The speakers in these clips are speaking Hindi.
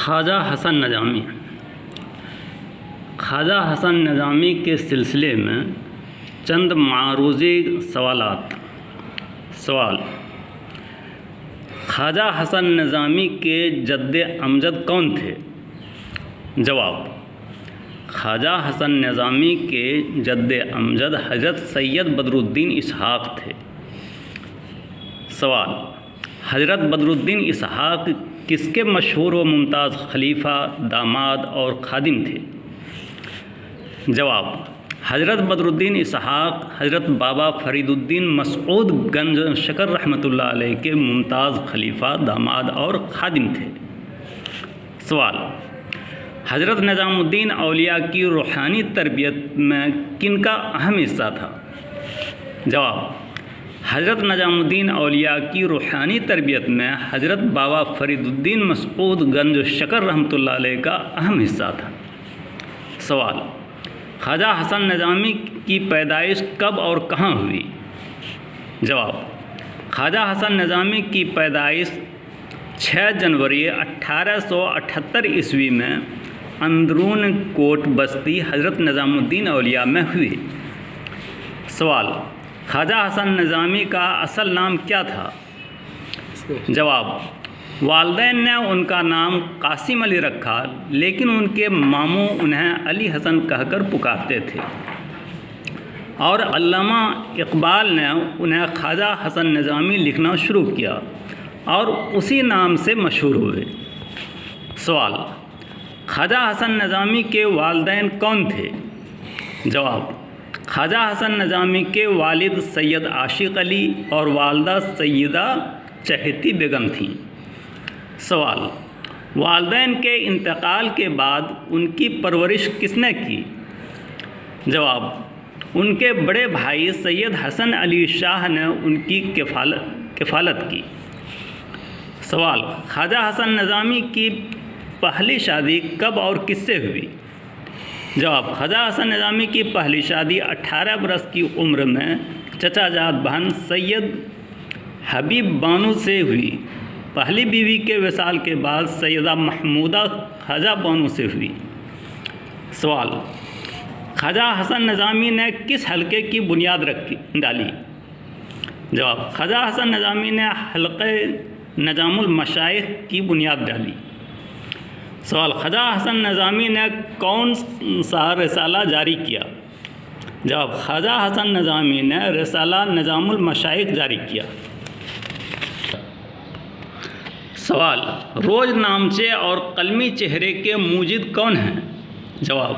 ख्वाजा हसन नज़ामी। ख्वाजा हसन नज़ामी के सिलसिले में चंद मारूज़ी सवाल। ख्वाजा हसन नज़ामी के जद्दे अमजद कौन थे? जवाब: ख्वाजा हसन नज़ामी के जद्दे अमजद हज़रत सैयद बदरुद्दीन इसहाक़ थे। सवाल: हज़रत बदरुद्दीन इसहाक़ किसके मशहूर व मुमताज़ खलीफा, दामाद और खादिम थे? जवाब: हज़रत बदरुद्दीन इसहाक़ हज़रत बाबा फ़रीदुद्दीन मसऊद गंज शकर रहमतुल्लाह अलैह के मुमताज़ खलीफा, दामाद और खादिम थे। सवाल: हज़रत निज़ामुद्दीन औलिया की रूहानी तरबियत में किनका अहम हिस्सा था? जवाब: हज़रत निज़ामुद्दीन औलिया की रूहानी तरबियत में हज़रत बाबा फ़रीदुद्दीन मसऊद गंज शकर रहमतुल्लाह अलैह का अहम हिस्सा था। सवाल: ख्वाजा हसन नज़ामी की पैदाइश कब और कहाँ हुई? जवाब: ख्वाजा हसन नज़ामी की पैदाइश 6 जनवरी 1878 ईस्वी में अंदरून कोट बस्ती हज़रत निज़ामुद्दीन औलिया में हुई। सवाल: ख्वाजा हसन नज़ामी का असल नाम क्या था? जवाब: वालिदैन ने उनका नाम कासिम अली रखा, लेकिन उनके मामू उन्हें अली हसन कहकर पुकारते थे और अल्लामा इकबाल ने उन्हें ख्वाजा हसन नज़ामी लिखना शुरू किया और उसी नाम से मशहूर हुए। सवाल: ख्वाजा हसन नज़ामी के वालिदैन कौन थे? जवाब: ख्वाजा हसन नज़ामी के वालिद सैयद आशिक़ अली और वालदा सैयदा चहती बेगम थीं। सवाल: वालिदैन के इंतकाल के बाद उनकी परवरिश किसने की? जवाब: उनके बड़े भाई सैयद हसन अली शाह ने उनकी किफ़ालत की। सवाल: ख्वाजा हसन नज़ामी की पहली शादी कब और किससे हुई? जवाब: ख्वाजा हसन नज़ामी की पहली शादी 18 बरस की उम्र में चचाजाद बहन सैयद हबीब बानो से हुई। पहली बीवी के विसाल के बाद सैयदा महमूदा ख्वाजा बानो से हुई। सवाल: ख्वाजा हसन नज़ामी ने किस हलक़े की बुनियाद डाली? जवाब: ख्वाजा हसन नज़ामी ने हलक़े निज़ामुल मशाइख़ की बुनियाद डाली। सवाल: ख्वाजा हसन नज़ामी ने कौन सा रिसाला जारी किया? जवाब: ख्वाजा हसन नज़ामी ने रिसाला निज़ामुल मशाइख़ जारी किया। सवाल: रोज़ नामचे और कलमी चेहरे के मूजिद कौन हैं? जवाब: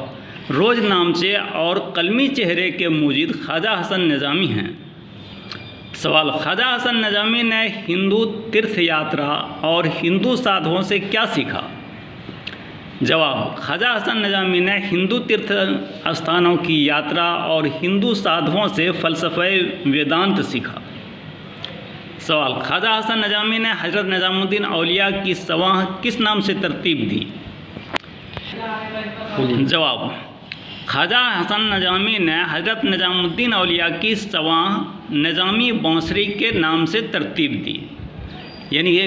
रोज़ नामचे और कलमी चेहरे के मूजिद ख्वाजा हसन नज़ामी हैं। सवाल: ख्वाजा हसन नज़ामी ने हिंदू तीर्थ यात्रा और हिंदू साधुओं से क्या सीखा? जवाब: ख्वाजा हसन नज़ामी ने हिंदू तीर्थ स्थानों की यात्रा और हिंदू साधुओं से फ़लसफ़े वेदांत सीखा। सवाल: ख्वाजा हसन नज़ामी ने हज़रत निज़ामुद्दीन औलिया की सवाह किस नाम से तरतीब दी? जवाब: ख्वाजा हसन नज़ामी ने हज़रत निज़ामुद्दीन औलिया की सवाह निज़ामी बांसुरी के नाम से तरतीब दी। यानी ये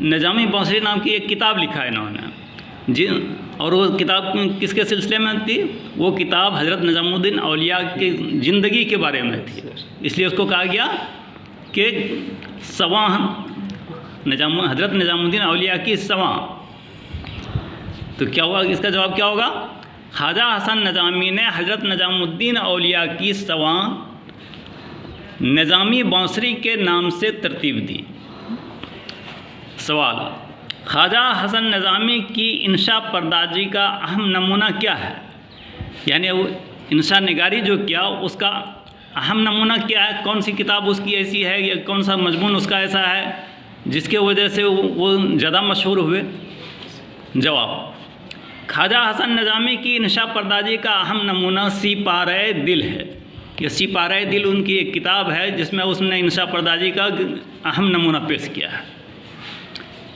निज़ामी बांसुरी नाम की एक किताब लिखा है इन्होंने जी। और वो किताब किसके सिलसिले में थी? वो किताब हज़रत निज़ामुद्दीन औलिया की ज़िंदगी के बारे में थी, इसलिए उसको कहा गया कि सवाह हज़रत निज़ामुद्दीन औलिया की सवाह। तो क्या हुआ? इसका जवाब क्या होगा? ख्वाजा हसन नज़ामी ने हज़रत निज़ामुद्दीन औलिया की सवाह निज़ामी बांसुरी के नाम से तरतीब दी। सवाल: ख्वाजा हसन नज़ामी की इंशा पर्दाजी का अहम नमूना क्या है? यानी वो इंशा निगारी जो किया उसका अहम नमूना क्या है? कौन सी किताब उसकी ऐसी है या कौन सा मजमून उसका ऐसा है जिसके वजह से वो ज़्यादा मशहूर हुए? जवाब: ख्वाजा हसन नज़ामी की इंशा पर्दाजी का अहम नमूना सिपारे दिल है। ये सिपारे दिल उनकी एक किताब है जिसमें उसने इंशा पर्दाजी का अहम नमूना पेश किया है।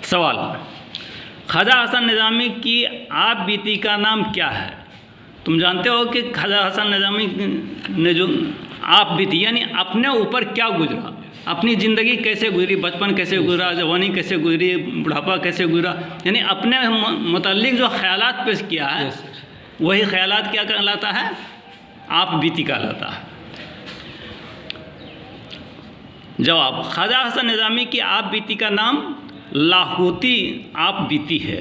सवाल: ख्वाजा हसन नज़ामी की आप बीती का नाम क्या है? तुम जानते हो कि ख्वाजा हसन नज़ामी ने जो आप बीती यानी अपने ऊपर क्या गुजरा, अपनी ज़िंदगी कैसे गुजरी, बचपन कैसे गुजरा, जवानी कैसे गुजरी, बुढ़ापा कैसे गुजरा, यानी अपने मुताल्लिक जो ख़यालात पेश किया है वही ख़यालात क्या कहलाता है, आप बीती कहलाता है। जवाब, ख्वाजा हसन निज़ामी की आप बीती का नाम लाहौती आप बीती है।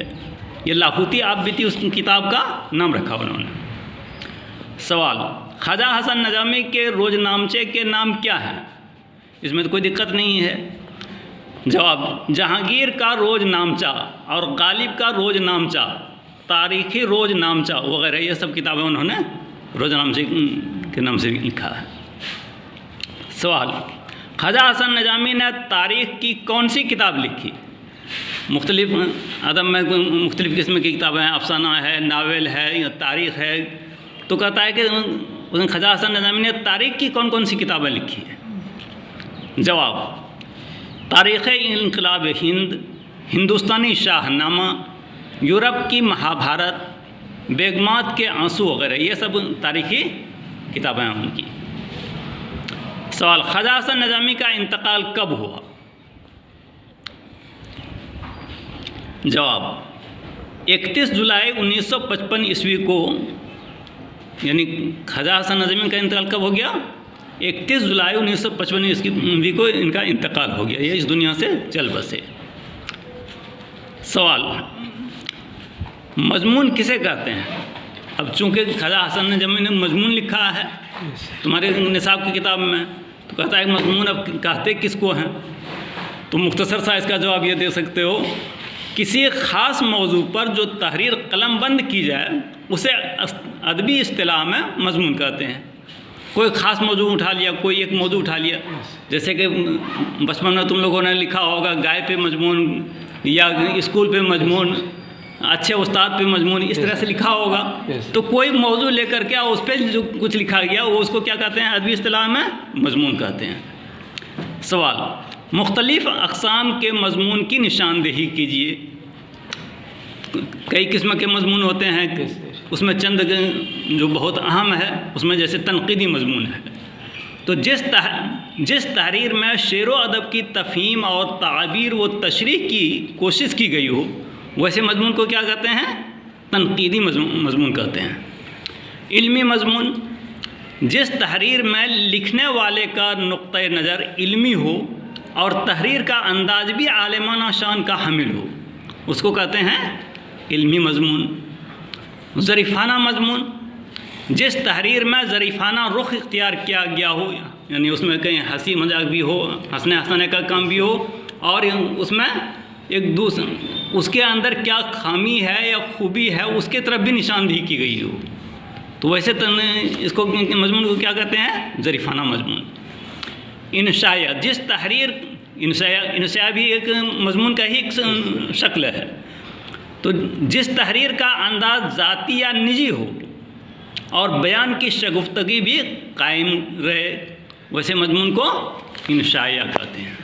ये लाहौती आप बीती उस किताब का नाम रखा उन्होंने। सवाल, ख्वाजा हसन निज़ामी के रोज़नामचे के नाम क्या हैं? इसमें तो कोई दिक्कत नहीं है। जवाब, जहांगीर का रोज़नामचा और गालिब का रोज़नामचा, तारीख़ी रोज़नामचा वगैरह ये सब किताबें उन्होंने रोज़नामचे के नाम से लिखा है। सवाल, ख्वाजा हसन निज़ामी ने तारीख़ की कौन सी किताब लिखी? मुख्तलिफ अदब में मुख्तलिफ किस्म की किताबें हैं, अफसाना है, नावल है या तारीख़ है। तो कहता है कि ख्वाजा हसन निज़ामी ने तारीख़ की कौन कौन सी किताबें लिखी हैं? जवाब, तारीख़ इनक़लाब हिंद, हिंदुस्तानी शाहनामा, यूरोप की महाभारत, बेगमात के आंसू वगैरह ये सब तारीख़ी किताबें हैं उनकी। सवाल, ख्वाजा हसन निज़ामी का इंतकाल कब हुआ? जवाब, 31 जुलाई 1955 ईस्वी को, यानी ख्वाजा हसन निज़ामी का इंतकाल कब हो गया? 31 जुलाई 1955 ईस्वी को इनका इंतकाल हो गया, ये इस दुनिया से चल बसे। सवाल, मजमून किसे कहते हैं? अब चूँकि ख्वाजा हसन निज़ामी ने मजमून लिखा है तुम्हारे निसाब की किताब में, तो कहता है मजमून अब कहते किसको हैं? तो मुख्तसर सा इसका जवाब ये दे सकते हो, किसी ख़ास मौजू पर जो तहरीर कलमबंद की जाए उसे अदबी इस्तिलाह में मजमून कहते हैं। कोई ख़ास मौजू उठा लिया, कोई एक मौजू उठा लिया, जैसे कि बचपन में तुम लोगों ने लिखा होगा गाय पे मजमून या स्कूल पे मजमून, अच्छे उस्ताद पे मजमून, इस तरह से लिखा होगा। तो कोई मौजू लेकर के उस पर जो कुछ लिखा गया वो उसको क्या कहते हैं? अदबी इस्तिलाह में मजमून कहते हैं। सवाल, मुख्तलिफ़ अक़साम के मजमून की निशानदेही कीजिए। कई किस्म के मजमून होते हैं, उसमें चंद जो बहुत अहम है उसमें जैसे तनक़ीदी मजमून है। तो जिस तहरीर में शेर व अदब की तफ़हीम और ताबीर व तशरीह की कोशिश की गई हो वैसे मजमून को क्या कहते हैं? तनक़ीदी मजमून कहते हैं। इल्मी मजमून, जिस तहरीर में लिखने वाले का नुक्ता नज़र इल्मी हो और तहरीर का अंदाज भी आलिमाना शान का हामिल हो उसको कहते हैं इल्मी मजमून। ज़रीफ़ाना मजमून, जिस तहरीर में ज़रीफ़ाना रुख इख्तियार किया गया हो, यानी उसमें कहीं हंसी मजाक भी हो, हंसने हंसाने का काम भी हो, और उसमें एक दूसरे उसके अंदर क्या खामी है या खूबी है उसके तरफ भी निशानदेही की गई हो, तो वैसे इसको मजमून को क्या कहते हैं? ज़रीफ़ाना मजमून। इंशाया, जिस तहरीर, इंशाया भी एक मजमून का ही एक शक्ल है, तो जिस तहरीर का अंदाज ज़ाती या निजी हो और बयान की शगुफ्तगी भी कायम रहे वैसे मजमून को इंशाया कहते हैं।